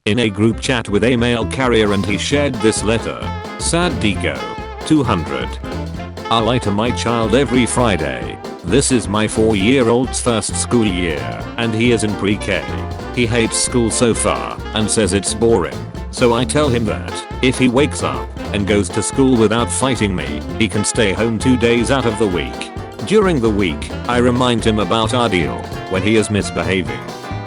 in a group chat with a mail carrier and he shared this letter. Sad Deco. 200. I lie to my child every Friday. This is my 4-year-old's first school year and he is in pre-K. He hates school so far and says it's boring. So I tell him that if he wakes up and goes to school without fighting me, he can stay home 2 days out of the week. During the week, I remind him about our deal when he is misbehaving.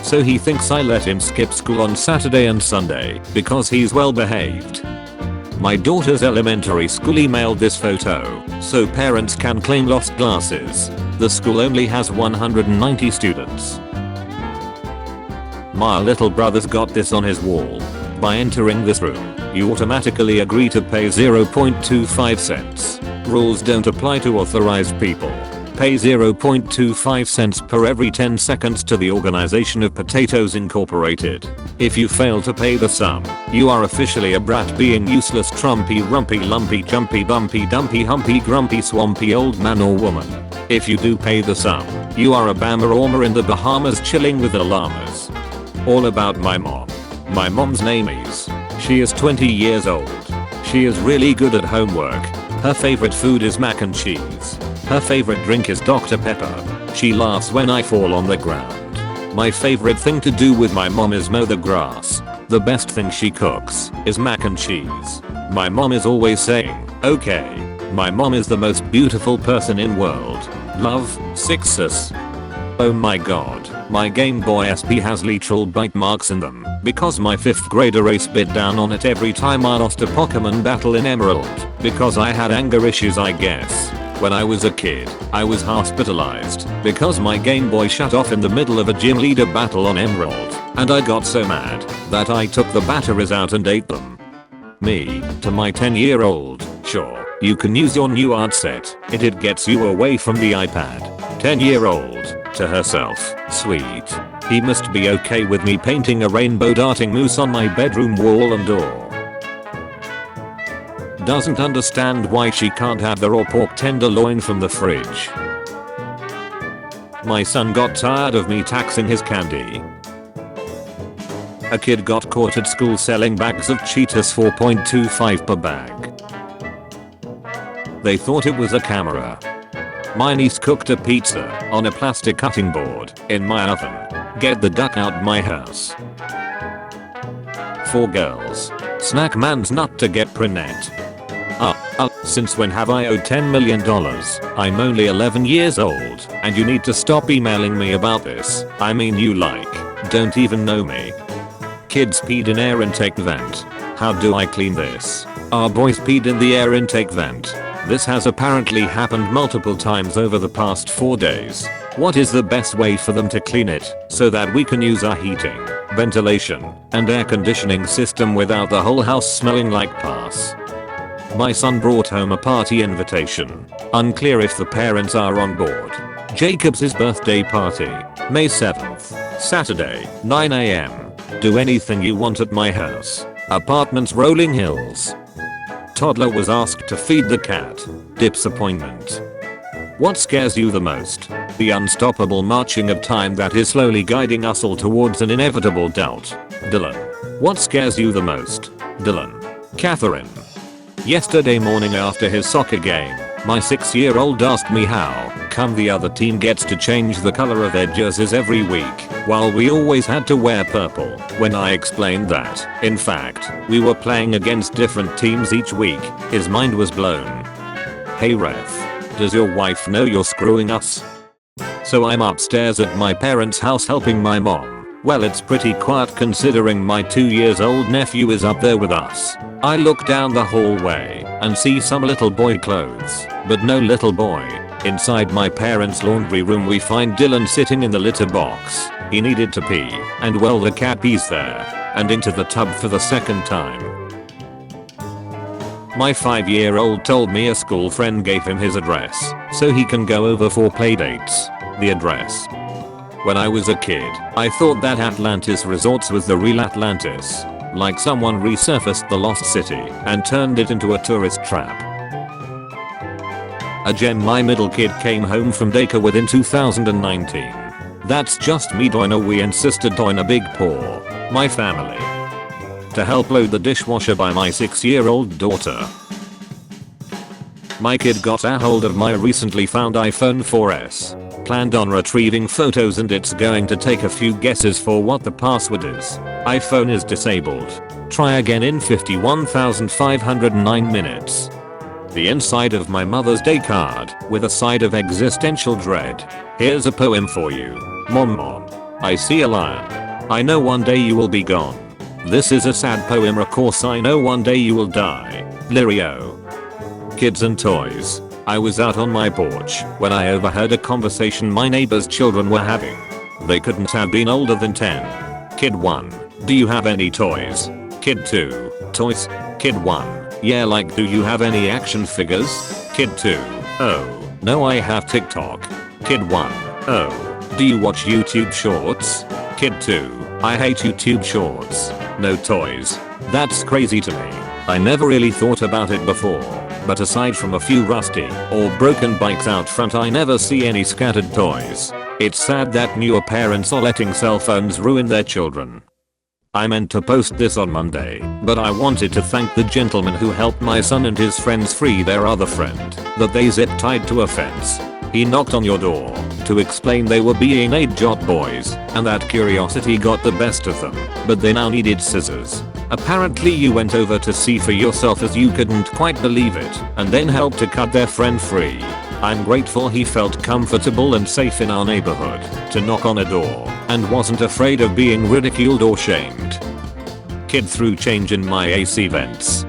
So he thinks I let him skip school on Saturday and Sunday because he's well behaved. My daughter's elementary school emailed this photo so parents can claim lost glasses. The school only has 190 students. My little brother's got this on his wall. By entering this room, you automatically agree to pay 0.25 cents. Rules don't apply to authorized people. Pay 0.25 cents per every 10 seconds to the Organization of Potatoes Incorporated. If you fail to pay the sum, you are officially a brat being useless trumpy rumpy lumpy jumpy bumpy dumpy humpy grumpy swampy old man or woman. If you do pay the sum, you are a bammer ormer in the Bahamas chilling with the llamas. All about my mom. My mom's name is. She is 20 years old. She is really good at homework. Her favorite food is mac and cheese. Her favorite drink is Dr. Pepper. She laughs when I fall on the ground. My favorite thing to do with my mom is mow the grass. The best thing she cooks is mac and cheese. My mom is always saying, okay. My mom is the most beautiful person in world. Love, success. Oh my god, my Game Boy SP has literal bite marks in them because my 5th grader ace bit down on it every time I lost a Pokemon battle in Emerald because I had anger issues I guess. When I was a kid, I was hospitalized because my Game Boy shut off in the middle of a gym leader battle on Emerald and I got so mad that I took the batteries out and ate them. Me, to my 10-year-old, sure, you can use your new art set, it gets you away from the iPad. 10-year-old, to herself, sweet. He must be okay with me painting a rainbow darting moose on my bedroom wall and door. Doesn't understand why she can't have the raw pork tenderloin from the fridge. My son got tired of me taxing his candy. A kid got caught at school selling bags of Cheetos 4.25 per bag. They thought it was a camera. My niece cooked a pizza on a plastic cutting board in my oven. Get the duck out my house. 4 girls. Snack man's nut to get brunette. Since when have I owed $10 million? I'm only 11 years old and you need to stop emailing me about this. I mean you don't even know me. Kids peed in air intake vent. How do I clean this? Our boys peed in the air intake vent. This has apparently happened multiple times over the past 4 days. What is the best way for them to clean it so that we can use our heating, ventilation, and air conditioning system without the whole house smelling like pus? My son brought home a party invitation. Unclear if the parents are on board. Jacob's birthday party, May 7th, Saturday, 9 AM. Do anything you want at my house. Apartments Rolling Hills. Toddler was asked to feed the cat. Disappointment. What scares you the most? The unstoppable marching of time that is slowly guiding us all towards an inevitable doubt. Dylan. What scares you the most? Dylan. Catherine. Yesterday morning after his soccer game, my 6-year-old asked me how come the other team gets to change the color of their jerseys every week, while we always had to wear purple. When I explained that, in fact, we were playing against different teams each week, his mind was blown. Hey ref, does your wife know you're screwing us? So I'm upstairs at my parents' house helping my mom. Well, it's pretty quiet considering my 2-year-old nephew is up there with us. I look down the hallway and see some little boy clothes, but no little boy. Inside my parents' laundry room we find Dylan sitting in the litter box. He needed to pee, and well the cat pees there, and into the tub for the 2nd time. My 5-year-old told me a school friend gave him his address, so he can go over for playdates. The address. When I was a kid, I thought that Atlantis Resorts was the real Atlantis. Like someone resurfaced the lost city and turned it into a tourist trap. A gem. My middle kid came home from daycare within 2019. That's just me doing a we insisted on a big paw. My family. to help load the dishwasher by my 6-year-old daughter. My kid got a hold of my recently found iPhone 4S. Planned on retrieving photos and it's going to take a few guesses for what the password is. iPhone is disabled. Try again in 51,509 minutes. The inside of my Mother's Day card with a side of existential dread. Here's a poem for you. Mom. I see a lion. I know one day you will be gone. This is a sad poem, of course I know one day you will die. Lirio. Kids and toys. I was out on my porch when I overheard a conversation my neighbor's children were having. They couldn't have been older than 10. Kid 1. Do you have any toys? Kid 2. Toys? Kid 1. Yeah, like do you have any action figures? Kid 2. Oh, no, I have TikTok. Kid 1. Oh, do you watch YouTube shorts? Kid 2. I hate YouTube shorts. No toys. That's crazy to me. I never really thought about it before. But aside from a few rusty or broken bikes out front, I never see any scattered toys. It's sad that newer parents are letting cell phones ruin their children. I meant to post this on Monday, but I wanted to thank the gentleman who helped my son and his friends free their other friend that they zip-tied to a fence. He knocked on your door to explain they were being 8 boys and that curiosity got the best of them, but they now needed scissors. Apparently you went over to see for yourself as you couldn't quite believe it and then helped to cut their friend free. I'm grateful he felt comfortable and safe in our neighborhood to knock on a door and wasn't afraid of being ridiculed or shamed. Kid threw change in my AC vents.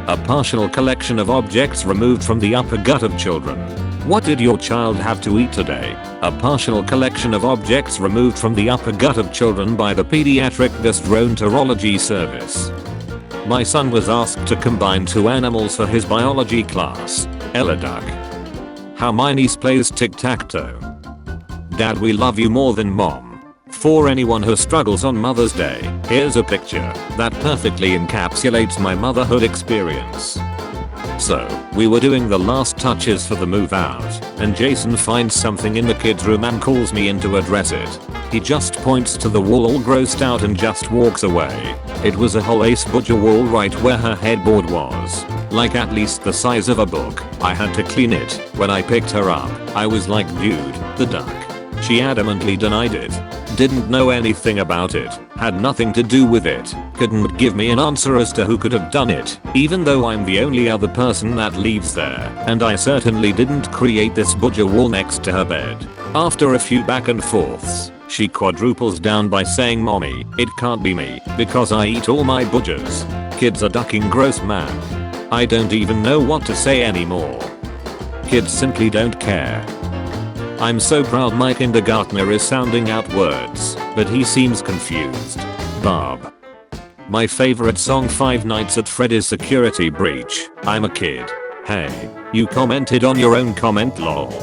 A partial collection of objects removed from the upper gut of children. What did your child have to eat today? A partial collection of objects removed from the upper gut of children by the pediatric gastroenterology service. My son was asked to combine 2 animals for his biology class. Ella duck. How my niece plays tic-tac-toe. Dad, we love you more than mom. For anyone who struggles on Mother's Day, here's a picture that perfectly encapsulates my motherhood experience. So, we were doing the last touches for the move out, and Jason finds something in the kids' room and calls me in to address it. He just points to the wall all grossed out and just walks away. It was a whole ace butcher wall right where her headboard was. Like at least the size of a book. I had to clean it. When I picked her up, I was like, dude, the duck. She adamantly denied it. Didn't know anything about it. Had nothing to do with it. Couldn't give me an answer as to who could have done it, even though I'm the only other person that leaves there. And I certainly didn't create this butcher wall next to her bed. After a few back and forths, she quadruples down by saying, "Mommy, it can't be me, because I eat all my butchers." Kids are ducking gross, man. I don't even know what to say anymore. Kids simply don't care. I'm so proud my kindergartner is sounding out words, but he seems confused. Bob. My favorite song, Five Nights at Freddy's Security Breach. I'm a kid. Hey, you commented on your own comment, lol.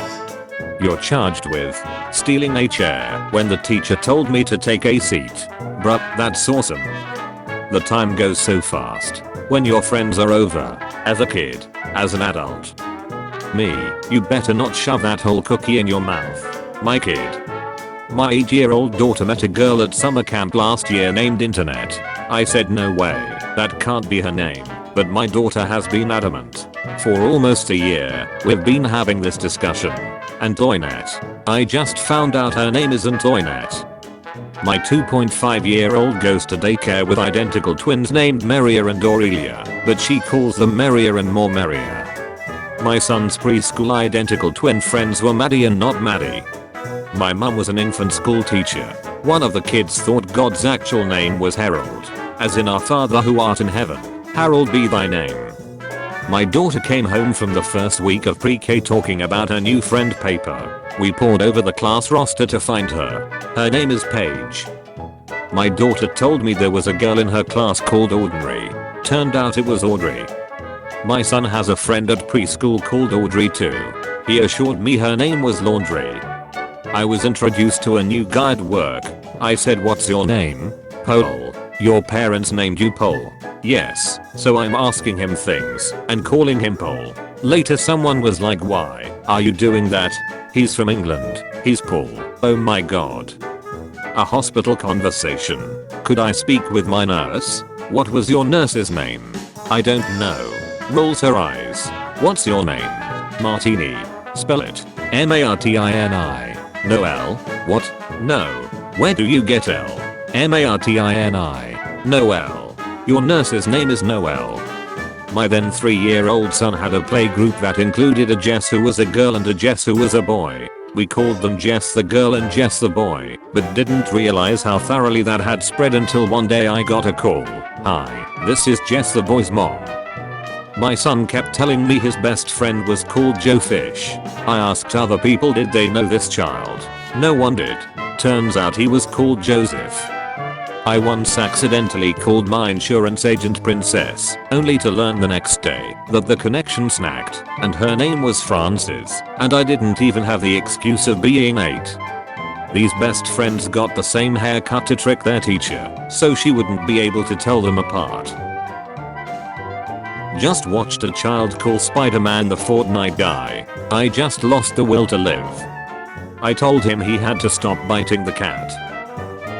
You're charged with stealing a chair when the teacher told me to take a seat. Bruh, that's awesome. The time goes so fast when your friends are over. As a kid, as an adult. Me, you better not shove that whole cookie in your mouth. My kid. My 8-year-old daughter met a girl at summer camp last year named Internet. I said no way, that can't be her name, but my daughter has been adamant. For almost a year, we've been having this discussion. And Toynet. I just found out her name isn't Toynet. My 2.5-year-old goes to daycare with identical twins named Maria and Aurelia, but she calls them Maria and more Maria. My son's preschool identical twin friends were Maddie and not Maddie. My mum was an infant school teacher. One of the kids thought God's actual name was Harold, as in our Father who art in heaven. Harold be thy name. My daughter came home from the first week of pre-K talking about her new friend Paper. We pored over the class roster to find her. Her name is Paige. My daughter told me there was a girl in her class called Ordinary. Turned out it was Audrey. My son has a friend at preschool called Audrey too. He assured me her name was Laundry. I was introduced to a new guy at work. I said, "What's your name?" "Pole." "Your parents named you Pole?" "Yes." So I'm asking him things and calling him Pole. Later someone was like, "Why are you doing that? He's from England. He's Paul." Oh my god. A hospital conversation. Could I speak with my nurse? What was your nurse's name? I don't know. Rolls her eyes. What's your name? Martini. Spell it. Martini. No L. What? No. Where do you get L? Martini. No L. Your nurse's name is Noel. My then 3-year-old son had a play group that included a Jess who was a girl and a Jess who was a boy. We called them Jess the girl and Jess the boy, but didn't realize how thoroughly that had spread until one day I got a call. Hi, this is Jess the boy's mom. My son kept telling me his best friend was called Joe Fish. I asked other people did they know this child. No one did. Turns out he was called Joseph. I once accidentally called my insurance agent Princess, only to learn the next day that the connection snapped and her name was Frances, and I didn't even have the excuse of being 8. These best friends got the same haircut to trick their teacher, so she wouldn't be able to tell them apart. Just watched a child call Spider-Man the Fortnite guy. I just lost the will to live. I told him he had to stop biting the cat.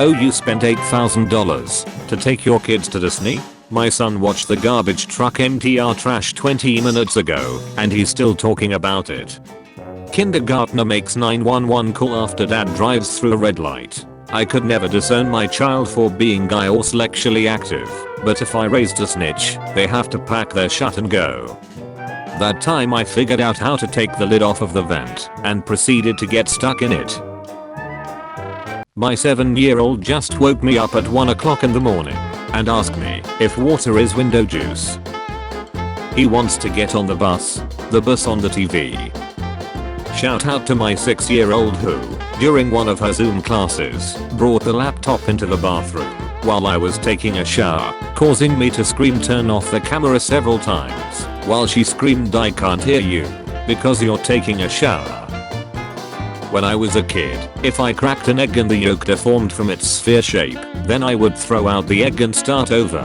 Oh, you spent $8,000 to take your kids to Disney? My son watched the garbage truck empty our trash 20 minutes ago, and he's still talking about it. Kindergartner makes 911 call after dad drives through a red light. I could never disown my child for being gay or sexually active, but if I raised a snitch, they have to pack their shit and go. That time I figured out how to take the lid off of the vent and proceeded to get stuck in it. My 7-year-old just woke me up at 1 o'clock in the morning and asked me if water is window juice. He wants to get on the bus on the TV. Shout out to my 6-year-old who, during one of her Zoom classes, brought the laptop into the bathroom while I was taking a shower, causing me to scream turn off the camera several times while she screamed I can't hear you because you're taking a shower. When I was a kid, if I cracked an egg and the yolk deformed from its sphere shape, then I would throw out the egg and start over.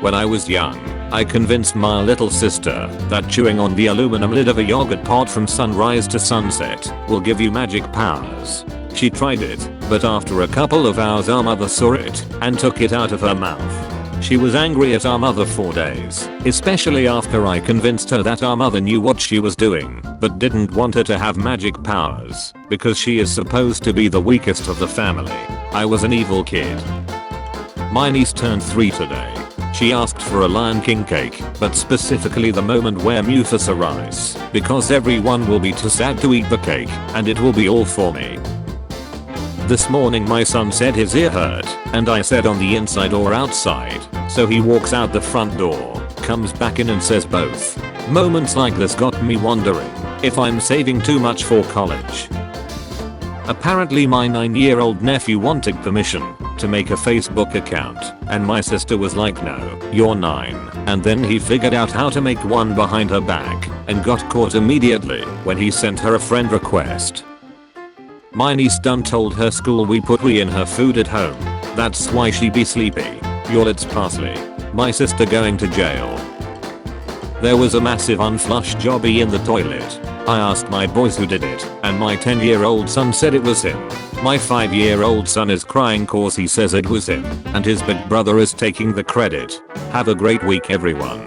When I was young, I convinced my little sister that chewing on the aluminum lid of a yogurt pot from sunrise to sunset will give you magic powers. She tried it, but after a couple of hours our mother saw it and took it out of her mouth. She was angry at our mother for days, especially after I convinced her that our mother knew what she was doing, but didn't want her to have magic powers, because she is supposed to be the weakest of the family. I was an evil kid. My niece turned 3 today. She asked for a Lion King cake, but specifically the moment where Mufasa arrives, because everyone will be too sad to eat the cake, and it will be all for me. This morning my son said his ear hurt, and I said on the inside or outside, so he walks out the front door, comes back in and says both. Moments like this got me wondering if I'm saving too much for college. Apparently my 9-year-old nephew wanted permission to make a Facebook account, and my sister was like no, you're 9, and then he figured out how to make one behind her back, and got caught immediately when he sent her a friend request. My niece done told her school we put we in her food at home, that's why she be sleepy. Y'all it's parsley. My sister going to jail. There was a massive unflushed jobby in the toilet. I asked my boys who did it, and my 10-year-old son said it was him. My 5-year-old son is crying cause he says it was him, and his big brother is taking the credit. Have a great week everyone.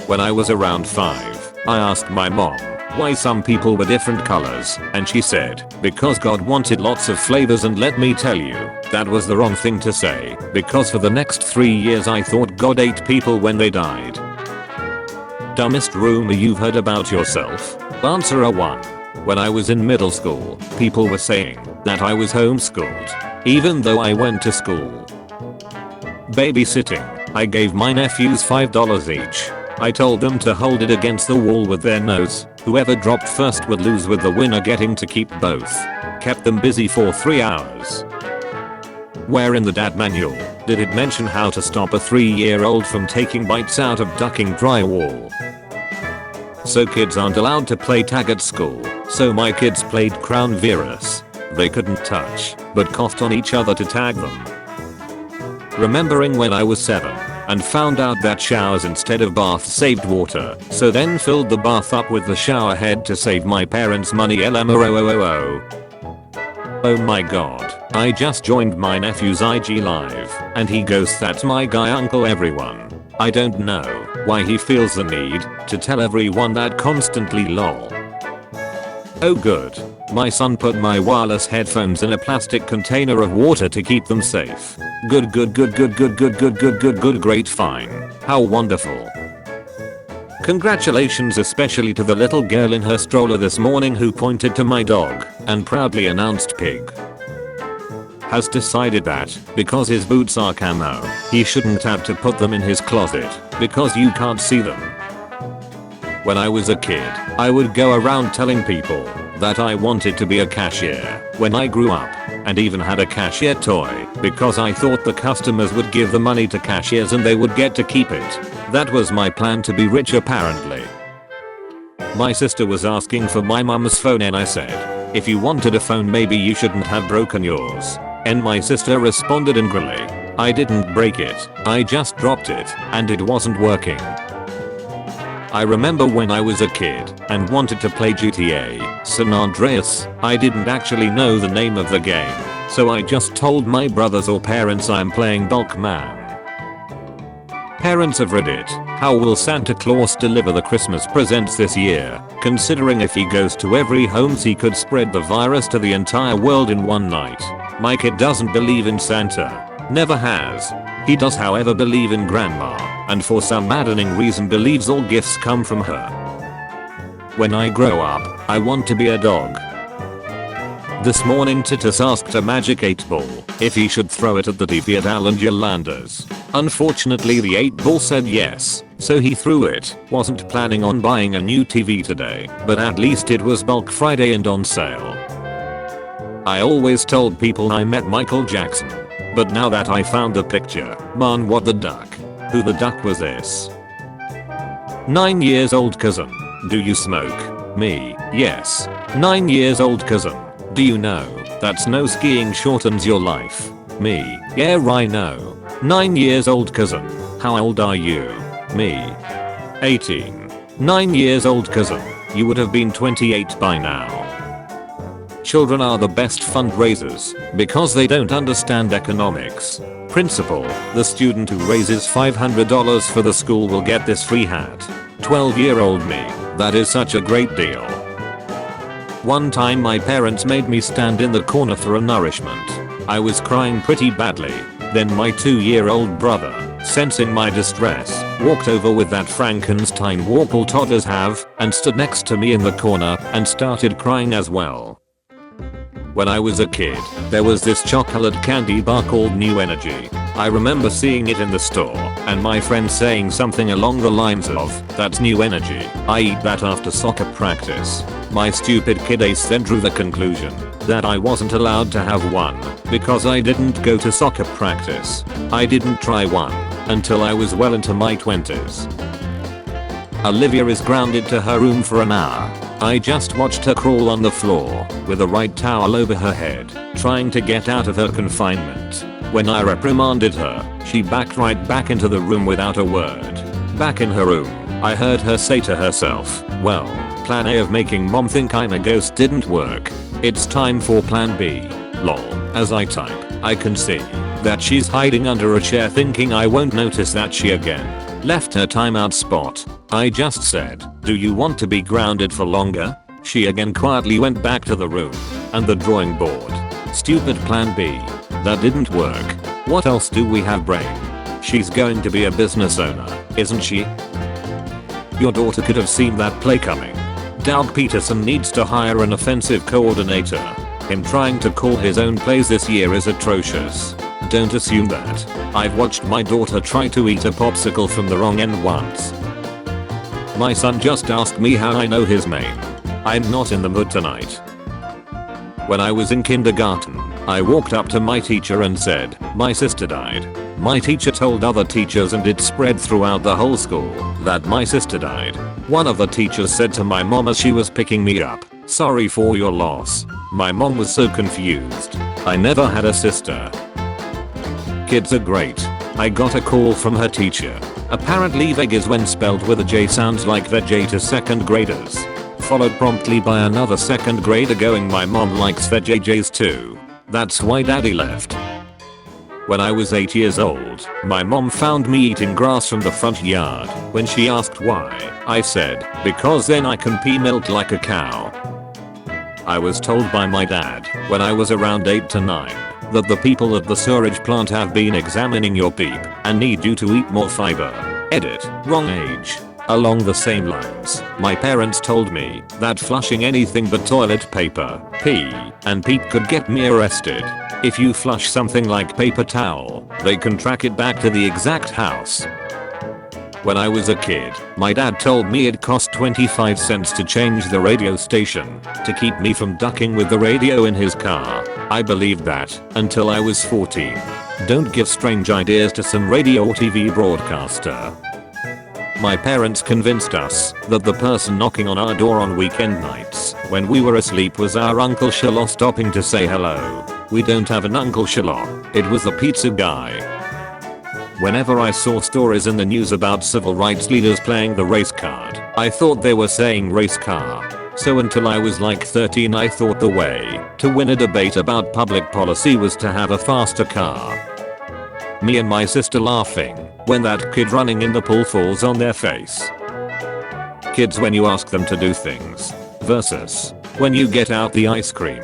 When I was around 5, I asked my mom why some people were different colors, and she said, because God wanted lots of flavors, and let me tell you, that was the wrong thing to say, because for the next 3 years I thought God ate people when they died. Dumbest rumor you've heard about yourself? Answer a 1. When I was in middle school, people were saying that I was homeschooled, even though I went to school. Babysitting, I gave my nephews $5 each. I told them to hold it against the wall with their nose. Whoever dropped first would lose, with the winner getting to keep both. Kept them busy for 3 hours. Where in the dad manual did it mention how to stop a 3-year-old from taking bites out of ducking drywall? So kids aren't allowed to play tag at school, so my kids played Crown Virus. They couldn't touch, but coughed on each other to tag them. Remembering when I was 7 and found out that showers instead of baths saved water, so then filled the bath up with the shower head to save my parents money. LMAO. Oh my god. I just joined my nephew's IG live and he goes, "That's my guy uncle everyone." I don't know why he feels the need to tell everyone that constantly, lol. Oh good. My son put my wireless headphones in a plastic container of water to keep them safe. Good, great, fine. How wonderful. Congratulations especially to the little girl in her stroller this morning who pointed to my dog and proudly announced Pig. Has decided that, because his boots are camo, he shouldn't have to put them in his closet, because you can't see them. When I was a kid, I would go around telling people that I wanted to be a cashier when I grew up, and even had a cashier toy, because I thought the customers would give the money to cashiers and they would get to keep it. That was my plan to be rich apparently. My sister was asking for my mum's phone and I said, "If you wanted a phone maybe you shouldn't have broken yours." And my sister responded angrily, "I didn't break it, I just dropped it, and it wasn't working." I remember when I was a kid and wanted to play GTA San Andreas, I didn't actually know the name of the game, so I just told my brothers or parents I'm playing Bulkman. Parents have read it. How will Santa Claus deliver the Christmas presents this year, considering if he goes to every home he could spread the virus to the entire world in one night? My kid doesn't believe in Santa. Never has. He does however believe in grandma, and for some maddening reason believes all gifts come from her. When I grow up, I want to be a dog. This morning Titus asked a Magic 8 ball if he should throw it at the TV at Allinger Landers. Unfortunately the 8 ball said yes, so he threw it. Wasn't planning on buying a new TV today, but at least it was Bulk Friday and on sale. I always told people I met Michael Jackson, but now that I found the picture, man what the duck. Who the duck was this? 9 years old cousin. Do you smoke? Me, yes. 9 years old cousin. Do you know that snow skiing shortens your life? Me, yeah I know. 9 years old cousin. How old are you? Me, 18. 9 years old cousin. You would have been 28 by now. Children are the best fundraisers because they don't understand economics. Principal, the student who raises $500 for the school will get this free hat. 12-year-old me, that is such a great deal. One time my parents made me stand in the corner for a nourishment. I was crying pretty badly. Then my 2-year-old brother, sensing my distress, walked over with that Frankenstein walk all toddlers have and stood next to me in the corner and started crying as well. When I was a kid, there was this chocolate candy bar called New Energy. I remember seeing it in the store and my friend saying something along the lines of, "That's New Energy, I eat that after soccer practice." My stupid kid ace then drew the conclusion that I wasn't allowed to have one because I didn't go to soccer practice. I didn't try one until I was well into my 20s. Olivia is grounded to her room for an hour. I just watched her crawl on the floor with a white towel over her head, trying to get out of her confinement. When I reprimanded her, she backed right back into the room without a word. Back in her room, I heard her say to herself, "Well, plan A of making mom think I'm a ghost didn't work. It's time for plan B. Lol." As I type, I can see that she's hiding under a chair thinking I won't notice that she again left her timeout spot. I just said, "Do you want to be grounded for longer?" She again quietly went back to the room and the drawing board. Stupid plan B. That didn't work. What else do we have, brain? She's going to be a business owner, isn't she? Your daughter could have seen that play coming. Doug Peterson needs to hire an offensive coordinator. Him trying to call his own plays this year is atrocious. Don't assume that. I've watched my daughter try to eat a popsicle from the wrong end once. My son just asked me how I know his name. I'm not in the mood tonight. When I was in kindergarten, I walked up to my teacher and said, "My sister died." My teacher told other teachers and it spread throughout the whole school that my sister died. One of the teachers said to my mom as she was picking me up, "Sorry for your loss." My mom was so confused. I never had a sister. Kids are great. I got a call from her teacher. Apparently veg is when spelled with a J sounds like the J to second graders. Followed promptly by another second grader going, "My mom likes the JJs too." That's why daddy left. When I was 8 years old, my mom found me eating grass from the front yard. When she asked why, I said, because then I can pee milk like a cow. I was told by my dad, when I was around 8 to 9, that the people at the sewage plant have been examining your peep and need you to eat more fiber. Edit, wrong age. Along the same lines, my parents told me that flushing anything but toilet paper, pee, and peep could get me arrested. If you flush something like paper towel, they can track it back to the exact house. When I was a kid, my dad told me it cost 25 cents to change the radio station to keep me from ducking with the radio in his car. I believed that until I was 14. Don't give strange ideas to some radio or TV broadcaster. My parents convinced us that the person knocking on our door on weekend nights when we were asleep was our Uncle Shalom stopping to say hello. We don't have an Uncle Shalom. It was the pizza guy. Whenever I saw stories in the news about civil rights leaders playing the race card, I thought they were saying race car. So until I was like 13 I thought the way to win a debate about public policy was to have a faster car. Me and my sister laughing when that kid running in the pool falls on their face. Kids when you ask them to do things versus when you get out the ice cream.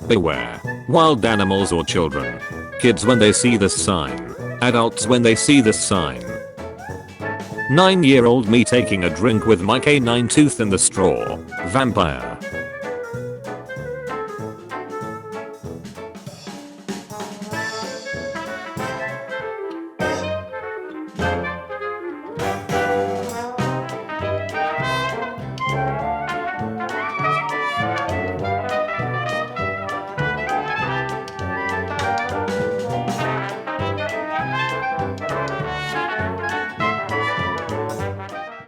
Beware. Wild animals or children. Kids when they see this sign. Adults when they see this sign. 9-year-old me taking a drink with my canine tooth in the straw. Vampire.